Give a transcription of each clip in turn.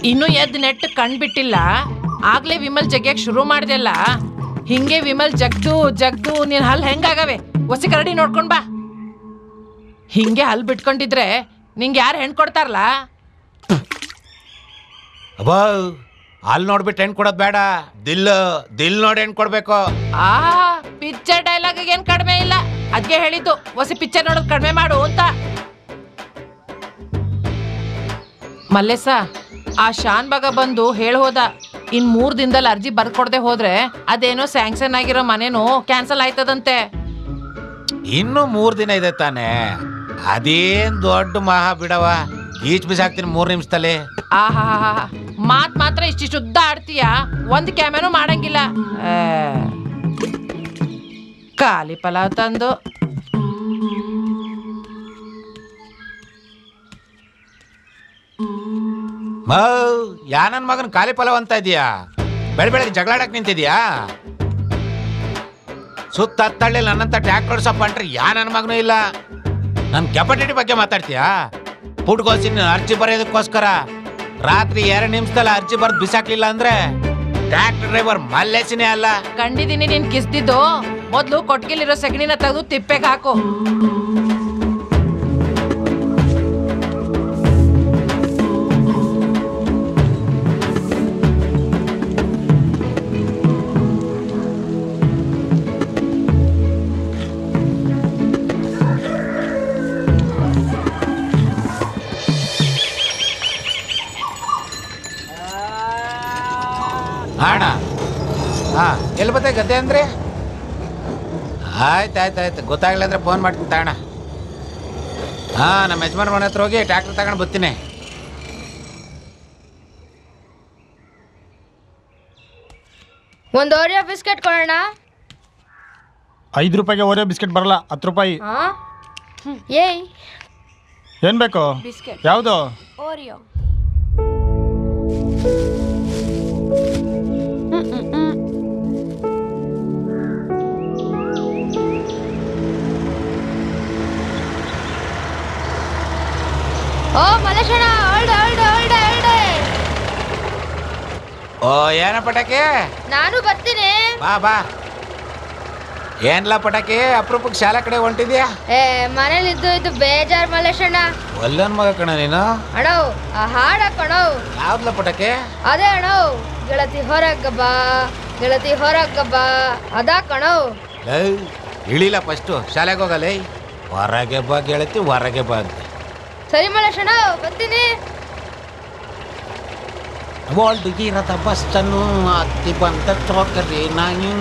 ಇನ್ನು ಎದ್ದು ನೆಟ್ಟು ಕಣ್ಬಿಟ್ಟಿಲ್ಲ, ಆಗ್ಲೇ ವಿಮಲ್ ಜಗ್ಯಕ್ ಶುರು ಮಾಡ್ದಲ್ಲ. ಹಿಂಗೆ ವಿಮಲ್ ಜಗ್ದು ನೀನ್ ಹಲ್ ಹೆಂಗಾಗವೆ ಒಸಿ ಕರಡಿ ನೋಡ್ಕೊಂಡ್ ಬಾ. ಹಿಂಗೆ ಹಲ್ ಬಿಟ್ಕೊಂಡಿದ್ರೆ ನಿಂಗೆ ಯಾರು ಹೆಣ್ ಕೊಡ್ತಾರಲ್ಲ? ಅಬ್ಬಾ, ಹಲ್ ನೋಡ್ಬಿಟ್ಟು ಹೆಣ್ ಕೊಡೋದ್ ಬೇಡ, ದಿಲ್ ನೋಡಿ ಹೆಣ್ ಕೊಡ್ಬೇಕು. ಪಿಕ್ಚರ್ ಡೈಲಾಗ್ ಏನ್ ಕಡಿಮೆ ಇಲ್ಲ, ಅದ್ಗೆ ಹೇಳಿದ್ದು ಒಸಿ ಪಿಕ್ಚರ್ ನೋಡೋದ್ ಕಡಿಮೆ ಮಾಡು ಅಂತ. ಮಲ್ಲೇಶ, ಆ ಶಾನ್ ಬಾಗ ಬಂದು ಹೋದ, ಇನ್ 3 ದಿನದಲ್ಲಿ ಅರ್ಜಿ ಬರ್ಕೊಡ್ದೆ ಹೋದ್ರೆ ಅದೇನೋ ಸ್ಯಾಂಕ್ಷನ್ ಆಗಿರೋ ಮನೇನು ಕ್ಯಾನ್ಸಲ್ ಆಯ್ತದಂತೆ. ಇನ್ನು 3 ದಿನ ಇದೆ ತಾನೆ, ಅದೇನ್ ದೊಡ್ಡ ಮಹಾ ಬಿಡವ, ಈಚ್ ಬಿಸಾಕ್ತೀನಿ 3 ನಿಮಿಷದಲ್ಲಿ. ಮಾತ್ ಮಾತ್ರ ಇಷ್ಟು ಶುದ್ಧ ಆಡ್ತೀಯ, ಒಂದ್ ಕ್ಯಾಮೆನೂ ಮಾಡಂಗಿಲ್ಲ. ಖಾಲಿ ಪಲಾವ್ ತಂದು ಯಾ ನನ್ ಮಗನ್ ಖಾಲಿ ಪಲಾವ್ ಅಂತ ಇದೀಯಾ? ಬೆಳಗ್ಗೆ ಜಗಳಾಡಕ್ ನಿಂತಿದ್ಯಾ? ಸುತ್ತ ಹತ್ತಳ್ಳಿ ನನ್ನಂತ ಟ್ಯಾಕ್ಟರ್ ಓಡ್ಸಪ್ಪ ಅಂಟ್ರೆ ಯಾ ನನ್ನ ಮಗನೂ ಇಲ್ಲ. ನನ್ ಕೆಪಾಸಿಟಿ ಬಗ್ಗೆ ಮಾತಾಡ್ತೀಯಾ? ಪುಟ್ಗೋಸಿನ ಅರ್ಜಿ ಬರೆಯೋದಕ್ಕೋಸ್ಕರ ರಾತ್ರಿ 2 ನಿಮಿಷದಲ್ಲಿ ಅರ್ಜಿ ಬರ್ದು ಬಿಸಾಕ್ಲಿಲ್ಲ ಅಂದ್ರೆ ಟ್ಯಾಕ್ಟರ್ ಡ್ರೈವರ್ ಮಲ್ಲೇಶನೇ ಅಲ್ಲ. ಕಂಡಿದ್ದೀನಿ ನೀನ್ ಕಿಸ್ದಿದ್ದು. ಮೊದ್ಲು ಕೊಟ್ಗಿಲಿರೋ ಸಗಣಿನ ತೆಗೆದು ತಿಪ್ಪೆಗೆ ಹಾಕು. ಅಣ್ಣ, ಎಲ್ಲಿ ಬತ್ತೆ ಗದ್ದೆ ಅಂದ್ರೆ? ಆಯ್ತಾಯ್ತಾಯ್ತು, ಗೊತ್ತಾಗಲಿಲ್ಲ ಅಂದ್ರೆ ಫೋನ್ ಮಾಡ್ತೀನಿ ತಗೋಣ. ನಮ್ಮ ಯಜಮಾನ್ ಮನೆ ಹತ್ರ ಹೋಗಿ ಟ್ಯಾಕ್ಟರ್ ತಗೊಂಡು ಬರ್ತೀನಿ. ಒಂದು ಓರಿಯೋ ಬಿಸ್ಕೆಟ್ ಕೊಡೋಣ. 5 ರೂಪಾಯಿಗೆ ಓರಿಯೋ ಬಿಸ್ಕೆಟ್ ಬರಲ್ಲ, 10 ರೂಪಾಯಿ. ಏಯ್, ಏನ್ ಬೇಕು? ಯಾವುದು? ಓರಿಯೋ. ಓ ಮಲೇಶಣ್ಣ, ಹೊಲ್ಡೆ. ಓ, ಏನ ಪಟಾಕಿ? ನಾನು ಬರ್ತೀನಿ. ಬಾ. ಏನ್ಲ ಪಟಾಕಿ, ಅಪರೂಪಕ್ಕೆ ಶಾಲಾ ಕಡೆ ಹೊಂಟಿದ್ಯಾ? ಮನೇಲಿ ಇದ್ದು ಬೇಜಾರ್ ಮಲೇಶಣ್ಣ. ಒಲ್ಲನ್ ಮಗ ಕಣ ನೀನು. ಅಣ್ಣೋ, ಆ ಹಾಡ ಕಣೋ. ಯಾವ್ದಲ ಪಟಾಕಿ? ಅದೇ ಅಣ್ಣೋ, ಗೆಳತಿ ಹೊರಗ ಬಾ ಅದಾ ಕಣೋ. ಇಳಿಲ್ಲ ಫಸ್ಟು, ಶಾಲೆಗೆ ಹೋಗಲ್ಲ. ಹೊರಗೆ ಬಾ ಗೆಳತಿ, ಹೊರಗೆ ಬಾ ಅಂತ. ಸರಿ ಮಲೇಶಣ್ಣ, ಬರ್ತೀನಿ. ಓಲ್ಡುಗಿರದ ಬಸ್ಸನ್ನು ಹತ್ತಿ ಬಂದ ಚೋಕರಿ ನಾನು.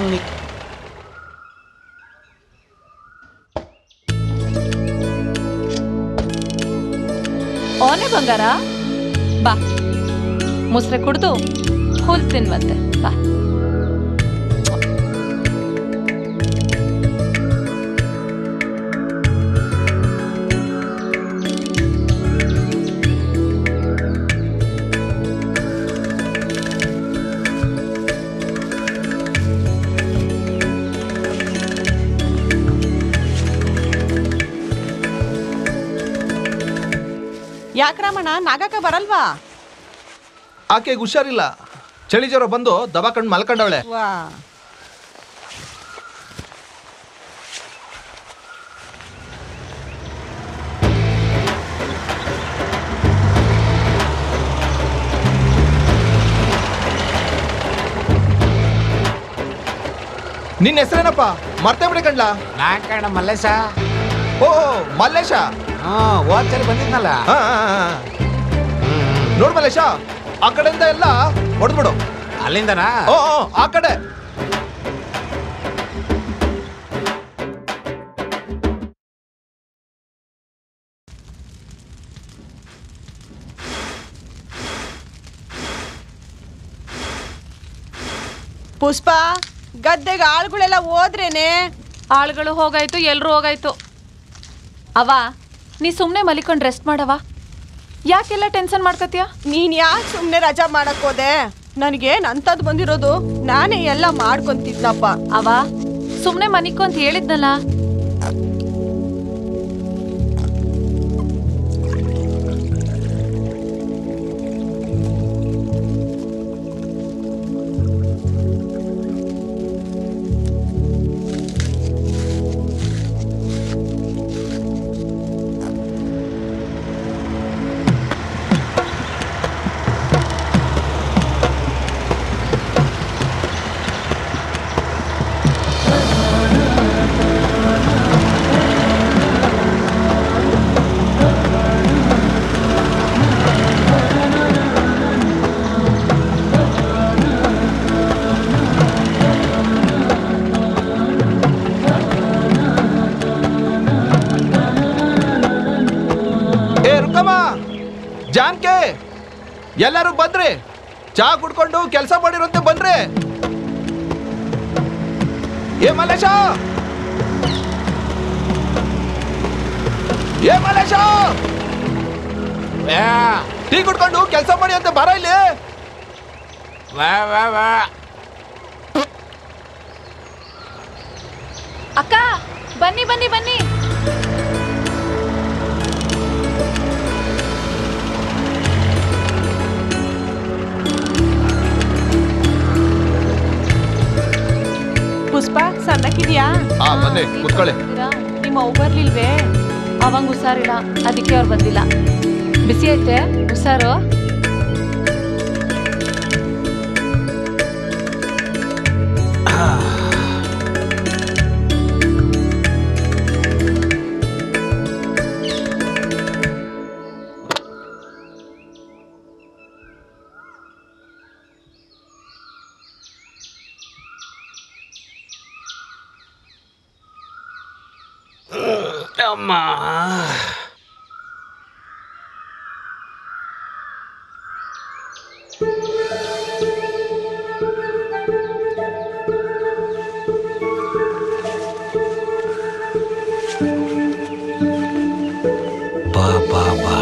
ಓನೆ ಬಂಗಾರ, ಬಾ ಮುಸ್ರೆ ಕುಡ್ದು ಹುಲ್ ತಿನ್ವಂತೆ, ಬಾ. ಯಾಕ್ರಮಣ, ನಾಗಕ್ಕ ಬರಲ್ವಾ? ಆಕೆಗೆ ಹುಷಾರಿಲ್ಲ, ಚಳಿ ಜ್ವರ ಬಂದು ದವಾಖಾನೆ ಮಲ್ಕೊಂಡವಳೆ. ನಿನ್ನ ಹೆಸರೇನಪ್ಪ? ಮರ್ತೇ ಬಿಡಿ ಕಣ್ಲಾ. ನಾನ್ ಕಣ ಮಲ್ಲೇಶ. ಓ ಮಲ್ಲೇಶ, ಹೋದ್ ಸರಿ ಬಂದಿದ್ನಲ್ಲ. ನೋಡ್ ಮಲ್ಲೇಶ, ಆ ಕಡೆಯಿಂದ ಎಲ್ಲ ಹೊಡೆದ್ಬಿಡು. ಅಲ್ಲಿಂದನಾ? ಓ ಆ ಕಡೆ. ಪುಷ್ಪ, ಗದ್ದೆಗೆ ಆಳುಗಳೆಲ್ಲ ಹೋದ್ರೇನೆ? ಆಳುಗಳು ಹೋಗಾಯ್ತು, ಎಲ್ರು ಹೋಗಾಯ್ತು. ಅವ ನೀ ಸುಮ್ಮನೆ ಮಲಿಕೊಂಡು ರೆಸ್ಟ್ ಮಾಡವ, ಯಾಕೆಲ್ಲ ಟೆನ್ಷನ್ ಮಾಡ್ಕತ್ತೀಯ? ನೀನ್ ಯಾಕೆ ಸುಮ್ಮನೆ ರಜಾ ಮಾಡಕ್ ಹೋದೆ? ನನಗೇನ್ ಅಂತದ್ ಬಂದಿರೋದು, ನಾನೇ ಎಲ್ಲ ಮಾಡ್ಕೊಂತಿದ್ನಪ್ಪ. ಅವ ಸುಮ್ನೆ ಮನಿಕೊ ಅಂತ ಹೇಳಿದ್ನಲ್ಲ. ಜಾನ್ಕೆ, ಎಲ್ಲರೂ ಬಂದ್ರಿ? ಚಾ ಕುಡ್ಕೊಂಡು ಕೆಲಸ ಮಾಡಿರಂತೆ ಬನ್ರಿ. ಏ ಮಲೇಶ, ಏ ಮಲೇಶ, ಟೀ ಕುಡ್ಕೊಂಡು ಕೆಲಸ ಮಾಡಿ ಅಂತ ಬರ ಇಲ್ಲಿ. ಅಕ್ಕ ಬನ್ನಿ ಬನ್ನಿ ಬನ್ನಿ. ಪುಷ್ಪ ಸಣ್ಣಕ್ಕಿದ್ಯಾ? ಬನ್ನಿ ಕುತ್ಕೊಳ್ಳಿ. ನಿಮ್ಮ ಅವ್ವ ಬರ್ಲಿಲ್ವೇ? ಅವಂಗ ಹುಷಾರಿಲ್ಲ, ಅದಕ್ಕೆ ಅವ್ರು ಬಂದಿಲ್ಲ. ಬಿಸಿ ಐತೆ ಹುಷಾರು? ಅಮ್ಮ, ಬಾ ಬಾ ಬಾ.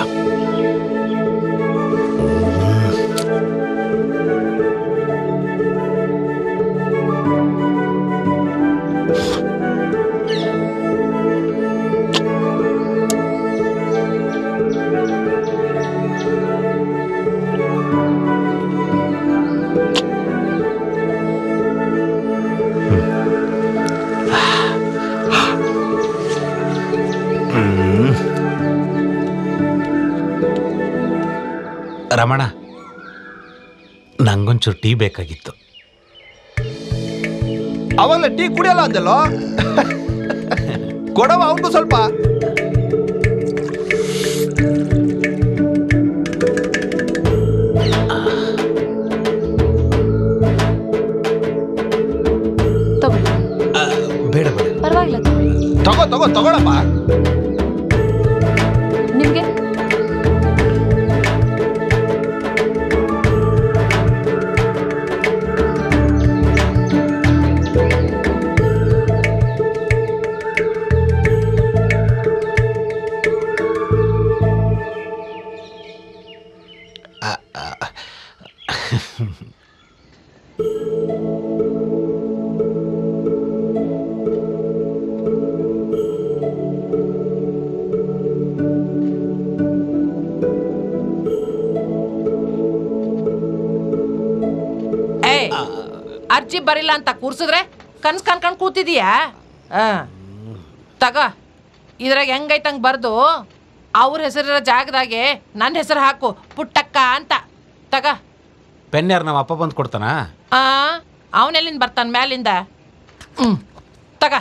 ರಮಣ, ನಂಗೊಂಚೂರು ಟೀ ಬೇಕಾಗಿತ್ತು. ಅವಲ್ಲ ಟೀ ಕುಡಿಯಲ್ಲ ಅಂದಲ್ಲೋ, ಕೊಡವ ಅವನಿಗೂ ಸ್ವಲ್ಪ. ಬೇಡ ಬೇಡ, ಪರವಾಗಿಲ್ಲ, ತಗೋ ತಗೋ ತಗೊಳಪ್ಪ. ನಿಮ್ಗೆ ಅರ್ಜಿ ಬರಿಲ್ಲ ಅಂತ ಕೂರ್ಸಿದ್ರೆ ಕನ್ಸ್ ಕನ್ಕೊಂಡ್ ಕೂತಿದೀಯಾ? ತಗೋ, ಇದ್ರಾಗ ಹೆಂಗೈತಂಗ್ ಬರ್ದು ಅವ್ರ ಹೆಸರಿರೋ ಜಾಗದಾಗೆ ನನ್ನ ಹೆಸರು ಹಾಕು, ಪುಟ್ಟಕ್ಕ ಅಂತ. ತಗ ಪೆನ್ ಯಾರು ನಮ್ಮ ಅಪ್ಪ ಬಂದು ಕೊಡ್ತಾನ? ಅವನೆಲ್ಲಿಂದ ಬರ್ತಾನ ಮ್ಯಾಲಿಂದ? ತಗ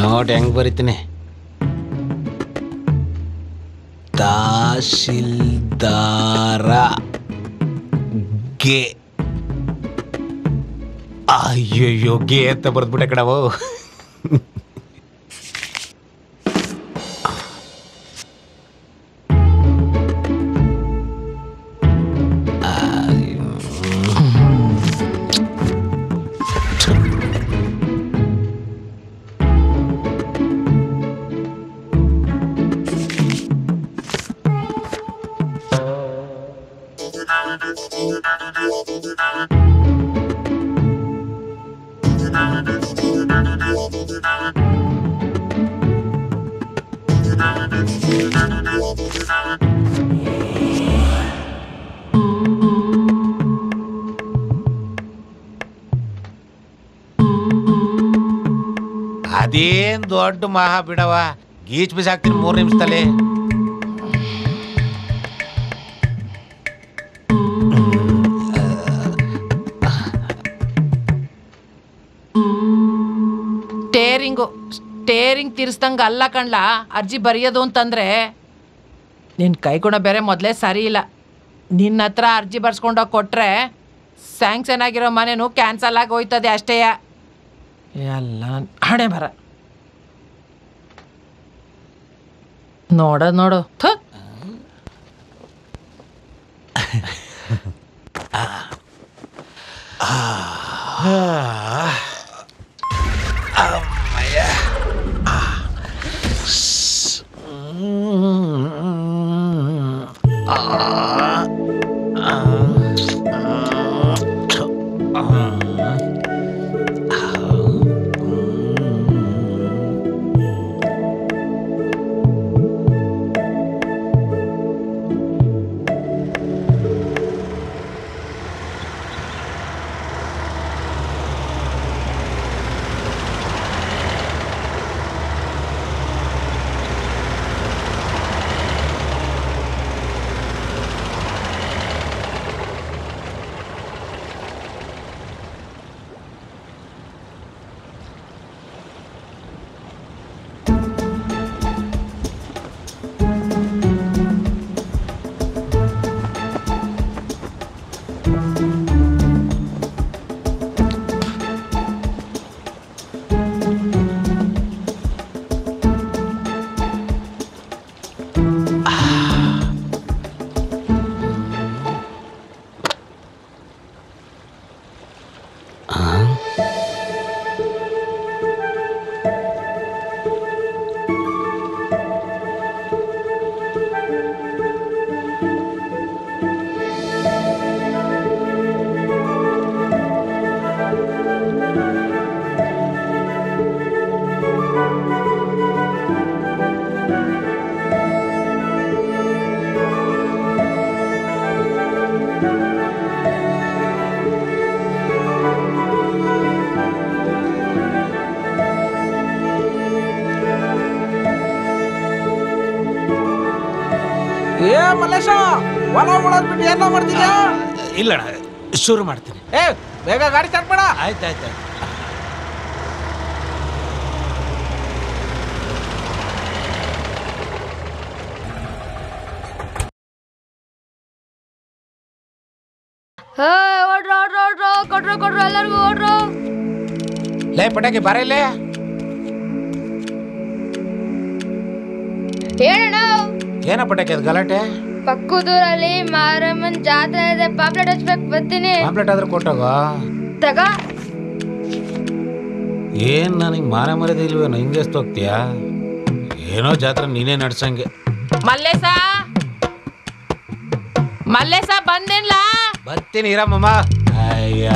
ನೋಡಿ ಹೆಂಗ್ ಬರಿತೀನಿ. ತಹಶೀಲ್ದಾರ ಗೆ. ಅಯ್ಯಯ್ಯೋ, ಗೆ ಅಂತ ಬರ್ದ್ಬಿಟ್ಟೆ ಕಡವು. ಅದೇನ್ ದೊಡ್ಡ ಮಹಾ ಬಿಡವ, ಗೀಚ್ ಬಿಸಾಕ್ತೀನಿ 3 ನಿಮಿಷದಲ್ಲಿ. ಸ್ಟೇರಿಂಗ್ ತಿರ್ಸ್ದಂಗ ಅಲ್ಲ ಕಣ್ಲ ಅರ್ಜಿ ಬರೆಯೋದು ಅಂತಂದ್ರೆ. ನಿನ್ನ ಕೈಗುಣ ಬೇರೆ ಮೊದಲೇ ಸರಿ ಇಲ್ಲ. ನಿನ್ನ ಹತ್ರ ಅರ್ಜಿ ಬರ್ಸ್ಕೊಂಡೋಗಿ ಕೊಟ್ರೆ ಸ್ಯಾಂಕ್ಷನ್ ಆಗಿರೋ ಮನೆನೂ ಕ್ಯಾನ್ಸಲ್ ಆಗಿ ಹೋಯ್ತದೆ ಅಷ್ಟೇ. ಎಲ್ಲ ಹಣೆ ಬರ ನೋಡು ಥು. ಮಲ್ಲೇಶ, ಹೊಲ ಉಳೋದ್ ಬಿಟ್ಟು ಏನ ಮಾಡ್ತಿದ್ಯಾ? ಇಲ್ಲ ಶುರು ಮಾಡ್ತೀನಿ. ಬೇಗ ಗಾಡಿ ಸ್ಟಾರ್ಟ್ ಮಾಡ. ಆಯ್ತಾಯ್ತು. ಕೊಡ್ರು ಎಲ್ಲರಿಗೂ ಓಡ್ರು. ಲೇ ಪಟಾಕಿ ಬಾರ ಇಲ್ಲೇ. ಹೇಳಣ್ಣ. ಏನ ಪಟಾಕಿ ಅದು ಗಲಾಟೆ? ಪಕ್ಕದೂರಲ್ಲಿ ಮಾರಮ್ಮನ್ ಜಾತ್ರೆ ಇದೆ, ಪಾಂಪ್ಲೆಟ್ ಹಚ್ಬೇಕು, ಬರ್ತೀನಿ. ಪಾಂಪ್ಲೆಟ್ ಆದ್ರೆ ಕೊಟ್ಟೋಗ ತಗ. ಏನ್ ನನಗೆ ಮಾರ ಮರ್ಯಾದೆ ಇಲ್ವೇನೋ, ಹಿಂಗೆ ಎಷ್ಟು ಹೋಗ್ತೀಯಾ? ಏನೋ ಜಾತ್ರೆ ನೀನೇ ನಡ್ಸಂಗೆ. ಮಲ್ಲೇಶ ಬಂದೇನ್ಲ? ಬರ್ತೀನಿ ಇರಮ್ಮ. ಅಯ್ಯ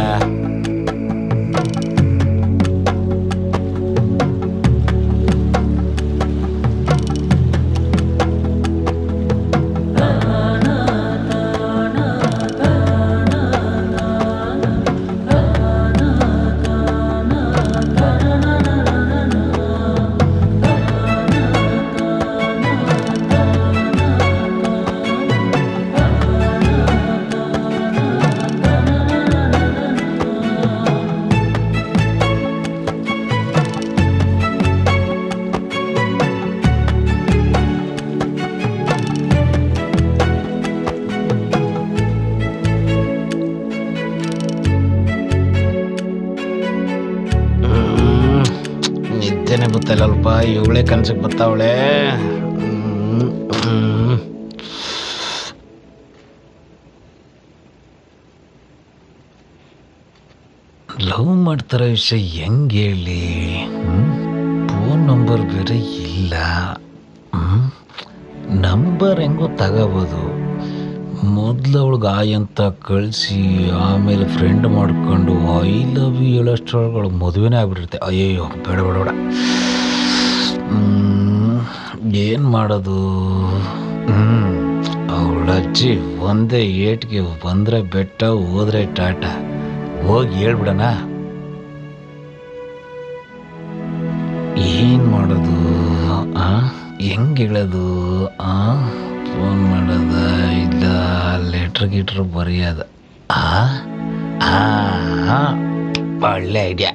ನಿದ್ದೆನೆ ಬತ್ತಲ್ಲಲ್ಪ, ಇವಳೆ ಕನ್ಸಕ್ಕೆ ಬತ್ತಾವಳೆ. ಲವ್ ಮಾಡ್ತಾರ ವಿಷಯ ಹೆಂಗೆ ಹೇಳಿ? ಫೋನ್ ನಂಬರ್ ಬೇರೆ ಇಲ್ಲ. ನಂಬರ್ ಹೆಂಗೋ ತಗೋಬೋದು, ಮೊದಲು ಅವಳಿಗೆ ಆಯ್ ಅಂತ ಕಳಿಸಿ ಆಮೇಲೆ ಫ್ರೆಂಡ್ ಮಾಡ್ಕೊಂಡು ಐ ಲವ್ ಯು ಹೇಳೋಷ್ಟೊಳಗಳು ಮದುವೆನೇ ಆಗ್ಬಿಟ್ಟಿರುತ್ತೆ. ಅಯ್ಯೋ ಬೇಡ ಬೇಡ ಬೇಡ. ಏನು ಮಾಡೋದು? ಅವಳ ಅಜ್ಜಿ ಒಂದೇ ಏಟ್ಗೆ ಬಂದರೆ ಬೆಟ್ಟ ಹೋದ್ರೆ ಟಾಟ. ಹೋಗಿ ಹೇಳ್ಬಿಡಣ. ಏನು ಮಾಡೋದು? ಹೆಂಗೆ ಹೇಳೋದು? ಫೋನ್ ಮಾಡೋದ ಇಲ್ಲ ಲೆಟ್ರ್ ಗಿಟ್ರ್ ಬರೆಯೋದ? ಒಳ್ಳೆ ಐಡಿಯಾ.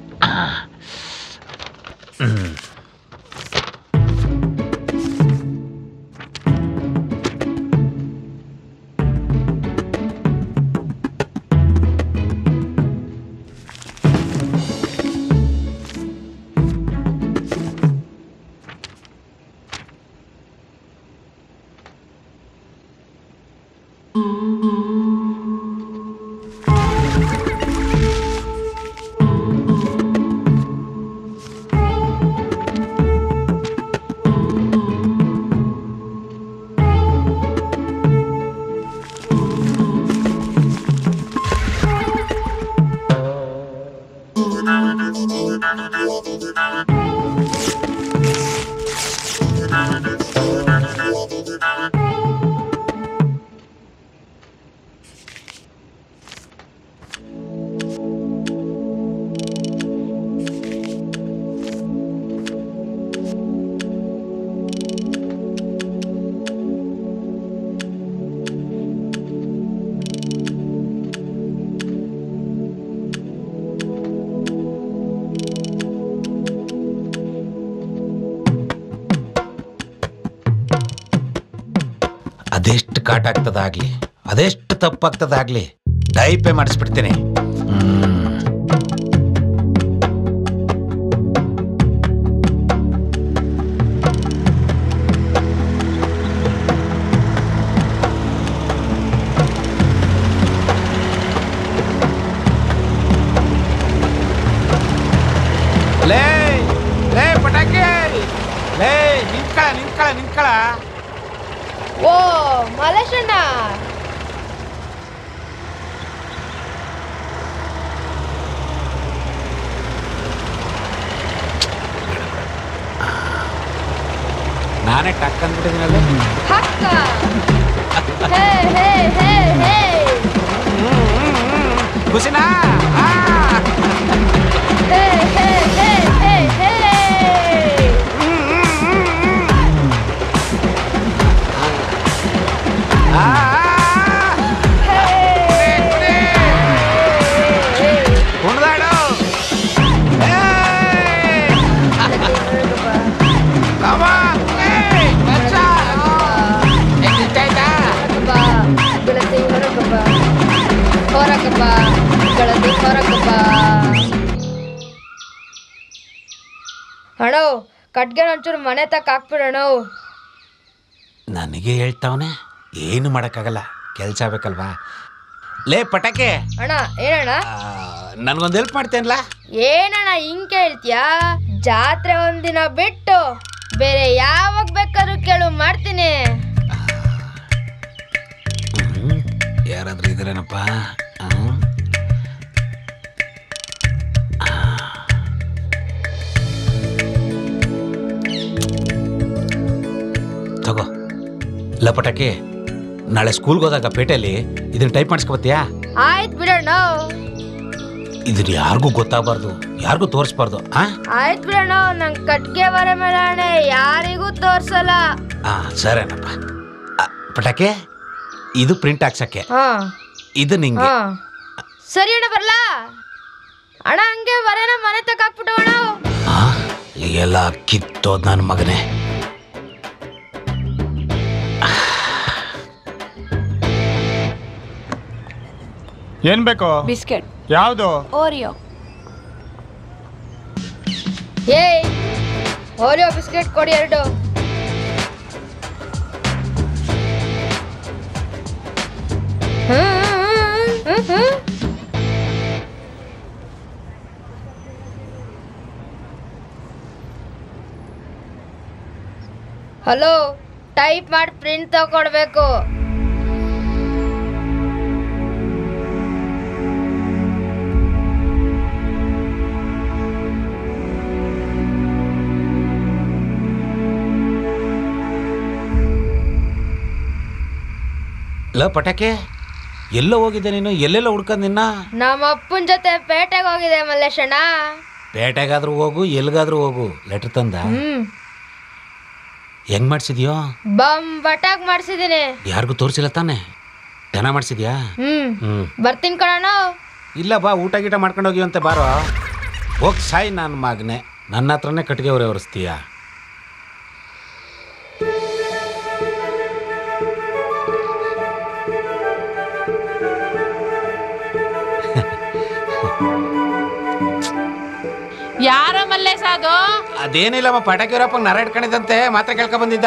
ಅದೆಷ್ಟು ಕಾಟ ಆಗ್ತದಾಗ್ಲಿ, ಅದೆಷ್ಟು ತಪ್ಪಾಗ್ತದಾಗ್ಲಿ, ಟೈಪೇ ಮಾಡಿಸ್ಬಿಡ್ತೀನಿ. ಲೇ ಲೇ ಪಟಾಕಿ, ಲೇ ನಿಂತ್ಕಳ ನಿಂತ್ಕಳ ನಿಂತ್ಕಳ. ಓ ಮಲೇಶಣ್ಣ, ನಾನೇ ಟಕ್ ಅಂದ್ಬಿಟ್ಟಿದ್ದೀನಲ್ಲ. ಹಕ್ಕ ಹೇ ಹೇ ಹೇ ಹೇ ಖುಷಿನಾ? ಹೇ ಹೇ ಹೇ ಹೇ ಹೇ ಕುಣಿದಾಡು. ಗೆಳತಿ ಹೊರಗಪ್ಪ, ಹೊರಗಪ್ಪ ಗೆಳತಿ ಹೊರಗಪ್ಪ. ಅಣ್ಣ ಕಟ್ಗೆ ಒಂಚೂರು ಮನೆ ತಕ್ಕ ಹಾಕ್ಬಿಡೋಣ. ನನಗೆ ಹೇಳ್ತಾವನೆ, ಏನು ಮಾಡೋಕ್ಕಾಗಲ್ಲ, ಕೆಲಸ ಬೇಕಲ್ವಾ. ಲೇ ಪಟಾಕೆ ಅಣ್ಣ ಏನಣ್ಣ? ನನ್ಗೊಂದು ಹೆಲ್ಪ್ ಮಾಡ್ತೇನಲ್ಲ? ಏನಣ್ಣ ಹಿಂಗ್ ಕೇಳ್ತೀಯಾ? ಜಾತ್ರೆ ಒಂದಿನ ಬಿಟ್ಟು ಬೇರೆ ಯಾವಾಗ ಬೇಕಾದ್ರೂ ಕೇಳು, ಮಾಡ್ತೀನಿ. ಯಾರಾದ್ರೂ ಇದ್ರೇನಪ್ಪ? ತಗೋ. ಇಲ್ಲ ಪಟಾಕಿ, ನಾಳೆ ಸ್ಕೂಲ್ಗೆ ಹೋದಾಗ ಪೇಟೆಯಲ್ಲಿ ಇದನ್ನ ಟೈಪ್ ಮಾಡಿಸ್ಕೊಬತ್ತೀಯಾ? ಆಯ್ತು ಬಿಡೋಣ. ಇದನ್ನ ಯಾರಿಗೂ ಗೊತ್ತಾಗಬಾರ್ದು, ಯಾರಿಗೂ ತೋರಿಸ್ಬಾರ್ದು. ಆಯ್ತು ಬಿಡೋಣ, ನಂಗೆ ಕಟ್ಗೆ ಬರ ಮೇಲೆ ಅಣ್ಣ ಯಾರಿಗೂ ತೋರ್ಸಲ್ಲ. ಸರಿನಪ್ಪ. ಪಟಾಕಿ, ಇದು ಪ್ರಿಂಟ್ ಹಾಕ್ಸಕ್ಕೆ, ಇದು ನಿಂಗೆ. ಸರಿ ಅಣ್ಣ, ಬರ್ಲಾ ಅಣ್ಣ? ಹಂಗೆ ಬರೇನ ಮನೆ ತಕ್ಕ ಹಾಕ್ಬಿಟ್ಟು ಅಣ್ಣ. ಎಲ್ಲ ಕಿತ್ತೋದ್ ನನ್ನ ಮಗನೇ. ಏನ್ ಬೇಕು? ಬಿಸ್ಕೆಟ್. ಯಾವುದು? ಓರಿಯೋ. ಏಯ್ ಓರಿಯೋ ಬಿಸ್ಕೆಟ್ ಕೊಡಿ 2. ಹಲೋ, ಟೈಪ್ ಮಾಡಿ ಪ್ರಿಂಟ್ ತಗೊಡ್ಬೇಕು. ಲ ಪಟಾಕೆ ಎಲ್ಲೋ ಹೋಗಿದ್ದೆ ನೀನು? ಎಲ್ಲೆಲ್ಲ ಹುಡ್ಕಂದ್ ನಿನ್ನ? ನಮ್ಮ ಅಪ್ಪನ ಜೊತೆ ಪೇಟೆಗೆ ಹೋಗಿದೆ ಮಲ್ಲೇಶಣ್ಣ. ಪೇಟೆಗಾದ್ರೂ ಹೋಗು, ಎಲ್ಗಾದ್ರೂ ಹೋಗು. ಲೆಟರ್ ತಂದ? ಹೆಂಗ್ ಮಾಡ್ಸಿದ್ಯೋ? ಬಟಾಕ್ ಮಾಡ್ಸಿದೀನಿ. ಯಾರಿಗೂ ತೋರಿಸಿಲ್ಲ ತಾನೆ? ಜನ ಮಾಡ್ಸಿದ್ಯಾ? ಬರ್ತೀನಿ ಕಣಣ್ಣ. ಇಲ್ಲ ಬಾ, ಊಟ ಗೀಟ ಮಾಡ್ಕೊಂಡು ಹೋಗಿವಂತೆ ಬಾರೋ. ಹೋಗ್ ಸಾಯಿ ನನ್ನ ಮಗನೆ, ನನ್ನ ಹತ್ರನೇ ಕಟ್ಟಿಗೆ ಒರೆಸ್ತೀಯ. ಯಾರ ಮಲ್ಲೇಶ ಅದು? ಅದೇನಿಲ್ಲಮ್ಮ, ಪಟಾಕಿ ಅವರಪ್ಪ ನರ ಇಟ್ಕೊಂಡಿದ್ದಂತೆ, ಮಾತ್ರ ಕೇಳ್ಕೊ ಬಂದಿದ್ದ.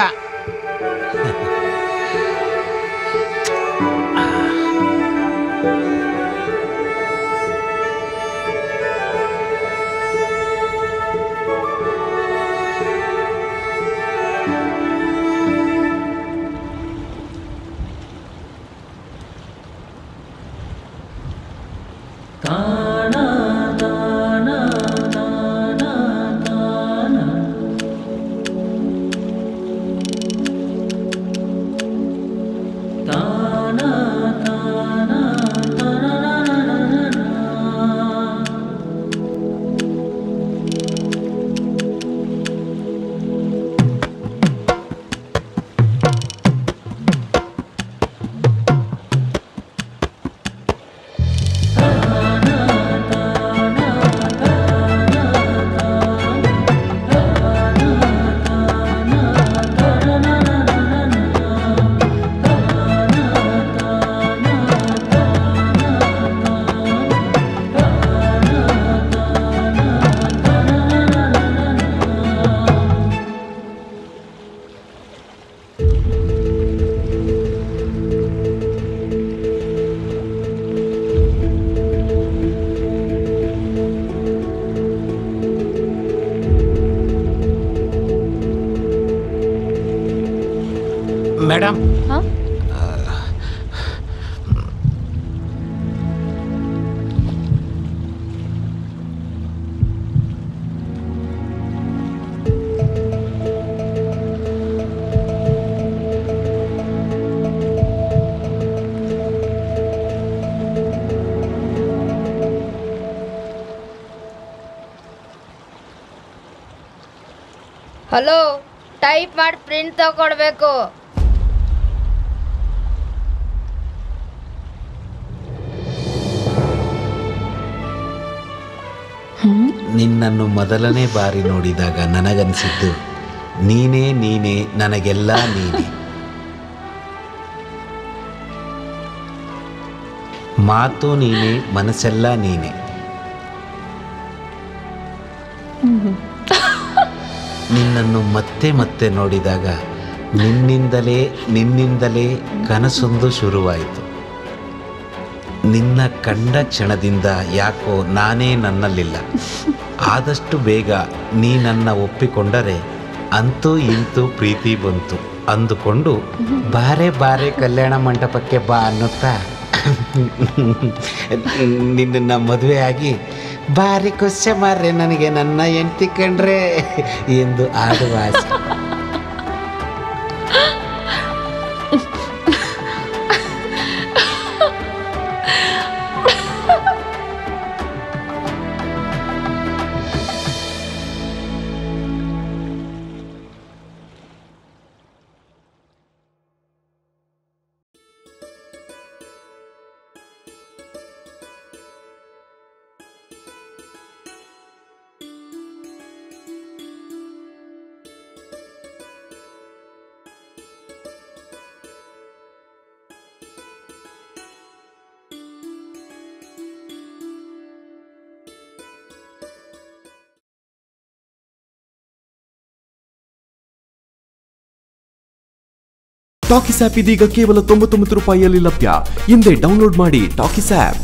ಮೇಡಮ್, ಹಲೋ, ಟೈಪ್ ಮಾಡಿ ಪ್ರಿಂಟ್ ತಗೊಡ್ಬೇಕು. ನಿನ್ನನ್ನು ಮೊದಲನೇ ಬಾರಿ ನೋಡಿದಾಗ ನನಗನ್ಸಿದ್ದು ನೀನೇ ನೀನೇ, ನನಗೆಲ್ಲ ನೀನೇ. ಮಾತು ನೀನೇ, ಮನಸ್ಸೆಲ್ಲ ನೀನೇ. ನಿನ್ನನ್ನು ಮತ್ತೆ ಮತ್ತೆ ನೋಡಿದಾಗ ನಿನ್ನಿಂದಲೇ ಕನಸೊಂದು ಶುರುವಾಯಿತು. ನಿನ್ನ ಕಂಡ ಕ್ಷಣದಿಂದ ಯಾಕೋ ನಾನೇ ನನ್ನಲ್ಲಿಲ್ಲ. ಆದಷ್ಟು ಬೇಗ ನೀ ನನ್ನ ಒಪ್ಪಿಕೊಂಡರೆ ಅಂತೂ ಇಂತೂ ಪ್ರೀತಿ ಬಂತು ಅಂದುಕೊಂಡು ಬಾರೆ ಬಾರೆ ಕಲ್ಯಾಣ ಮಂಟಪಕ್ಕೆ ಬಾ ಅನ್ನುತ್ತಾ ನಿನ್ನನ್ನು ಮದುವೆಯಾಗಿ ಭಾರಿ ಖುಷಿ ಮಾರ್ರೆ ನನಗೆ ನನ್ನ ಹೆಂಡತಿ ಕಂಡ್ರೆ ಎಂದು ಆಡುವ ಆಸೆ. ಟಾಕಿಸ್ ಆಪ್ ಇದೀಗ ಕೇವಲ 99 ರೂಪಾಯಿಯಲ್ಲಿ ಲಭ್ಯ. ಹಿಂದೆ ಡೌನ್ಲೋಡ್ ಮಾಡಿ ಟಾಕಿಸ್ ಆಪ್.